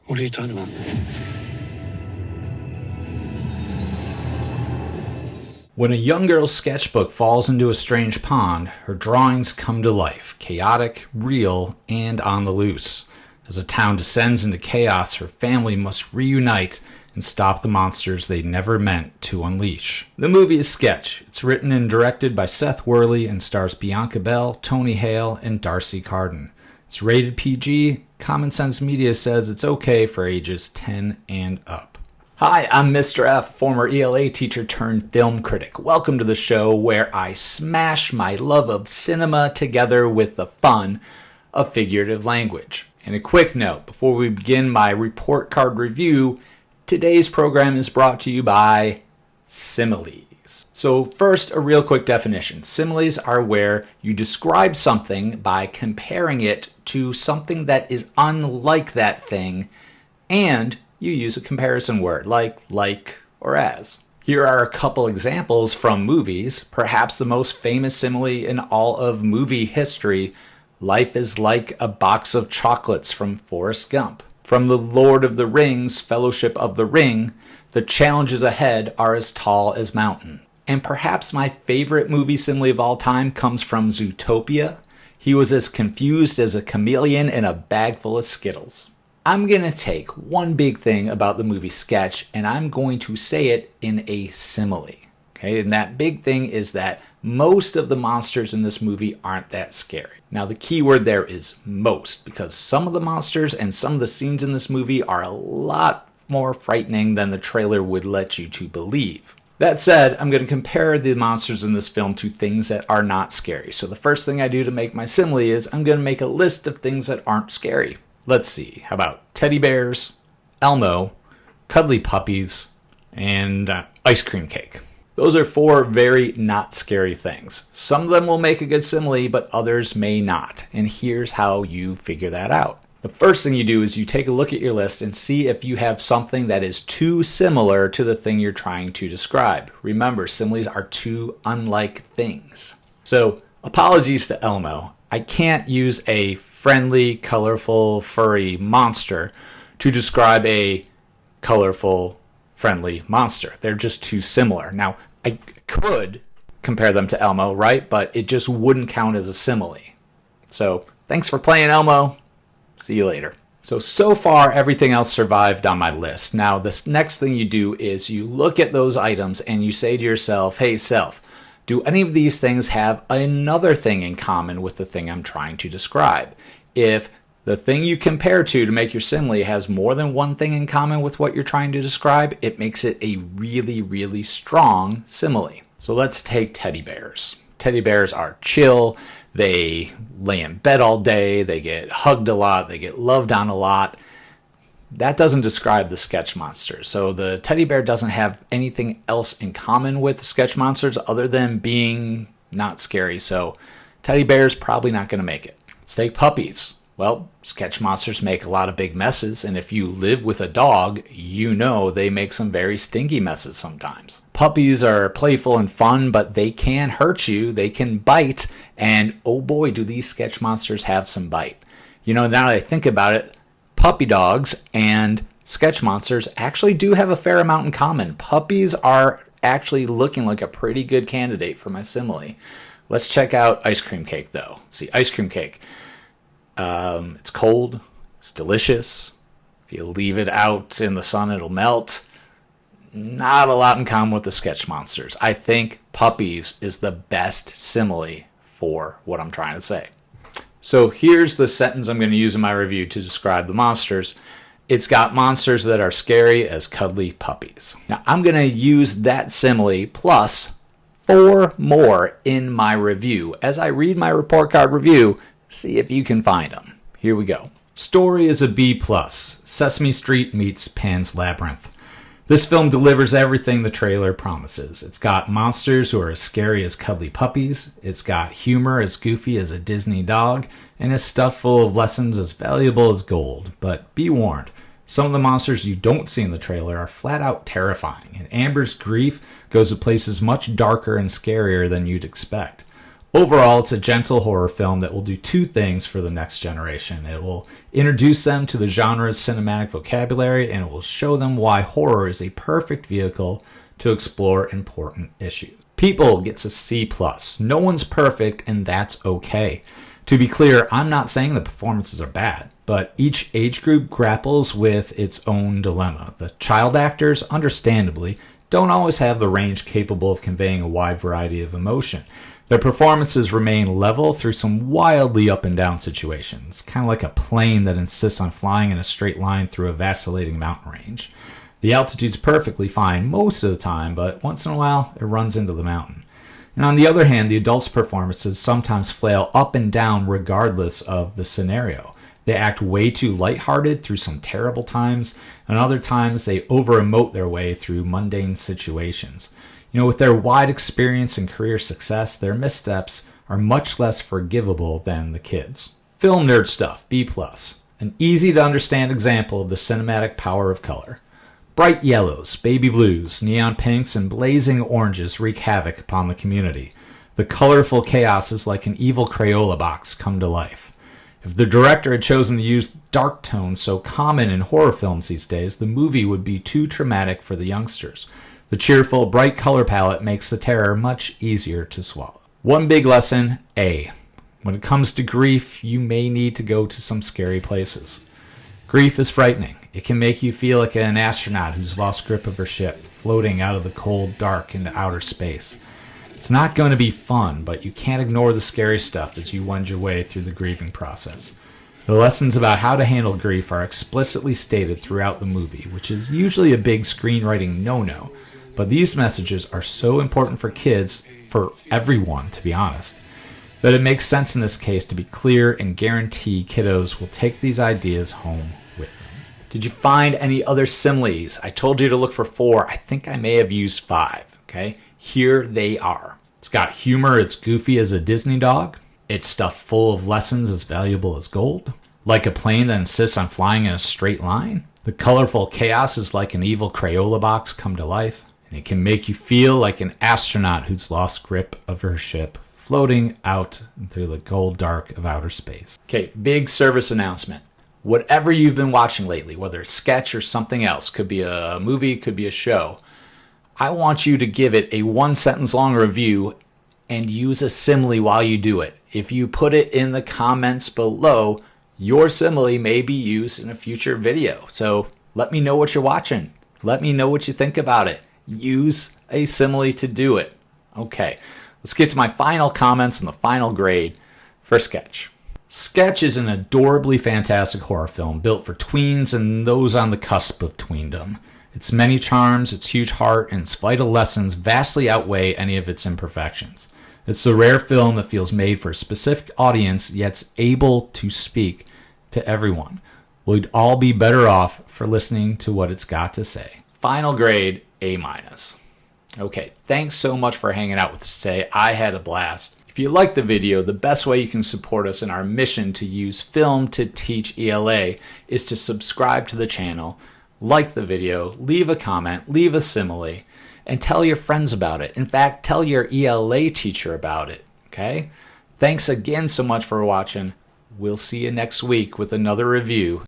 What are you talking about? When a young girl's sketchbook falls into a strange pond, her drawings come to life, chaotic, real, and on the loose. As a town descends into chaos, her family must reunite and stop the monsters they never meant to unleash. The movie is Sketch. It's written and directed by Seth Worley and stars Bianca Bell, Tony Hale, and Darcy Carden. It's rated PG. Common Sense Media says it's okay for ages 10 and up. Hi, I'm Mr. F, former ELA teacher turned film critic. Welcome to the show where I smash my love of cinema together with the fun of figurative language. And a quick note, before we begin my report card review, today's program is brought to you by similes. So first, a real quick definition. Similes are where you describe something by comparing it to something that is unlike that thing, and you use a comparison word like or as. Here are a couple examples from movies. Perhaps the most famous simile in all of movie history: life is like a box of chocolates from Forrest Gump. From The Lord of the Rings, Fellowship of the Ring, the challenges ahead are as tall as mountain. And perhaps my favorite movie simile of all time comes from Zootopia. He was as confused as a chameleon in a bag full of Skittles. I'm going to take one big thing about the movie Sketch and I'm going to say it in a simile. Okay, and that big thing is that most of the monsters in this movie aren't that scary. Now the key word there is most, because some of the monsters and some of the scenes in this movie are a lot more frightening than the trailer would let you to believe. That said, I'm going to compare the monsters in this film to things that are not scary. So the first thing I do to make my simile is I'm going to make a list of things that aren't scary. Let's see, how about teddy bears, Elmo, cuddly puppies, and ice cream cake. Those are four very not scary things. Some of them will make a good simile, but others may not. And here's how you figure that out. The first thing you do is you take a look at your list and see if you have something that is too similar to the thing you're trying to describe. Remember, similes are two unlike things. So, apologies to Elmo. I can't use a friendly, colorful, furry monster to describe a colorful, friendly monster. They're just too similar. Now, I could compare them to Elmo, right? But it just wouldn't count as a simile. So, thanks for playing, Elmo. See you later. So far, everything else survived on my list. Now, the next thing you do is you look at those items and you say to yourself, hey, self, do any of these things have another thing in common with the thing I'm trying to describe? If the thing you compare to make your simile has more than one thing in common with what you're trying to describe, it makes it a really, really strong simile. So let's take teddy bears. Teddy bears are chill. They lay in bed all day. They get hugged a lot. They get loved on a lot. That doesn't describe the sketch monsters. So the teddy bear doesn't have anything else in common with the sketch monsters other than being not scary. So teddy bear's probably not going to make it. Let's take puppies. Well, sketch monsters make a lot of big messes, and if you live with a dog, you know they make some very stinky messes sometimes. Puppies are playful and fun, but they can hurt you, they can bite, and oh boy, do these sketch monsters have some bite. You know, now that I think about it, puppy dogs and sketch monsters actually do have a fair amount in common. Puppies are actually looking like a pretty good candidate for my simile. Let's check out ice cream cake, though. Let's see, ice cream cake. It's cold. It's delicious. If you leave it out in the sun, it'll melt. Not a lot in common with the sketch monsters. I think puppies is the best simile for what I'm trying to say. So here's the sentence I'm going to use in my review to describe the monsters. It's got monsters that are scary as cuddly puppies. Now I'm going to use that simile plus 4 more in my review. As I read my report card review, see if you can find them. Here we go. Story is a B+. Sesame Street meets Pan's Labyrinth. This film delivers everything the trailer promises. It's got monsters who are as scary as cuddly puppies. It's got humor as goofy as a Disney dog. And it's stuffed full of lessons as valuable as gold. But be warned, some of the monsters you don't see in the trailer are flat out terrifying. And Amber's grief goes to places much darker and scarier than you'd expect. Overall, it's a gentle horror film that will do two things for the next generation. It will introduce them to the genre's cinematic vocabulary, and it will show them why horror is a perfect vehicle to explore important issues. People gets a C+. No one's perfect, and that's okay. To be clear, I'm not saying the performances are bad, but each age group grapples with its own dilemma. The child actors, understandably, don't always have the range capable of conveying a wide variety of emotion. Their performances remain level through some wildly up and down situations, kind of like a plane that insists on flying in a straight line through a vacillating mountain range. The altitude's perfectly fine most of the time, but once in a while, it runs into the mountain. And on the other hand, the adults' performances sometimes flail up and down regardless of the scenario. They act way too lighthearted through some terrible times, and other times they over-emote their way through mundane situations. With their wide experience and career success, their missteps are much less forgivable than the kids. Film nerd stuff, B+. An easy-to-understand example of the cinematic power of color. Bright yellows, baby blues, neon pinks, and blazing oranges wreak havoc upon the community. The colorful chaoses like an evil Crayola box come to life. If the director had chosen to use dark tones so common in horror films these days, the movie would be too traumatic for the youngsters. The cheerful, bright color palette makes the terror much easier to swallow. One big lesson, A. When it comes to grief, you may need to go to some scary places. Grief is frightening. It can make you feel like an astronaut who's lost grip of her ship, floating out of the cold dark into outer space. It's not going to be fun, but you can't ignore the scary stuff as you wend your way through the grieving process. The lessons about how to handle grief are explicitly stated throughout the movie, which is usually a big screenwriting no-no. But these messages are so important for kids, for everyone to be honest, that it makes sense in this case to be clear and guarantee kiddos will take these ideas home with them. Did you find any other similes? I told you to look for 4. I think I may have used 5. Okay, here they are. It's got humor, it's goofy as a Disney dog. It's stuffed full of lessons as valuable as gold. Like a plane that insists on flying in a straight line. The colorful chaos is like an evil Crayola box come to life. And it can make you feel like an astronaut who's lost grip of her ship, floating out through the cold dark of outer space. Okay, big service announcement. Whatever you've been watching lately, whether it's sketch or something else, could be a movie, could be a show, I want you to give it a 1-sentence long review and use a simile while you do it. If you put it in the comments below, your simile may be used in a future video. So let me know what you're watching. Let me know what you think about it. Use a simile to do it. Okay, let's get to my final comments and the final grade for Sketch. Sketch is an adorably fantastic horror film built for tweens and those on the cusp of tweendom. Its many charms, its huge heart, and its vital lessons vastly outweigh any of its imperfections. It's the rare film that feels made for a specific audience, yet's able to speak to everyone. We'd all be better off for listening to what it's got to say. Final grade, A-. Okay, thanks so much for hanging out with us today. I had a blast. If you liked the video, the best way you can support us in our mission to use film to teach ELA is to subscribe to the channel, like the video, leave a comment, leave a simile, and tell your friends about it. In fact, tell your ELA teacher about it, okay? Thanks again so much for watching. We'll see you next week with another review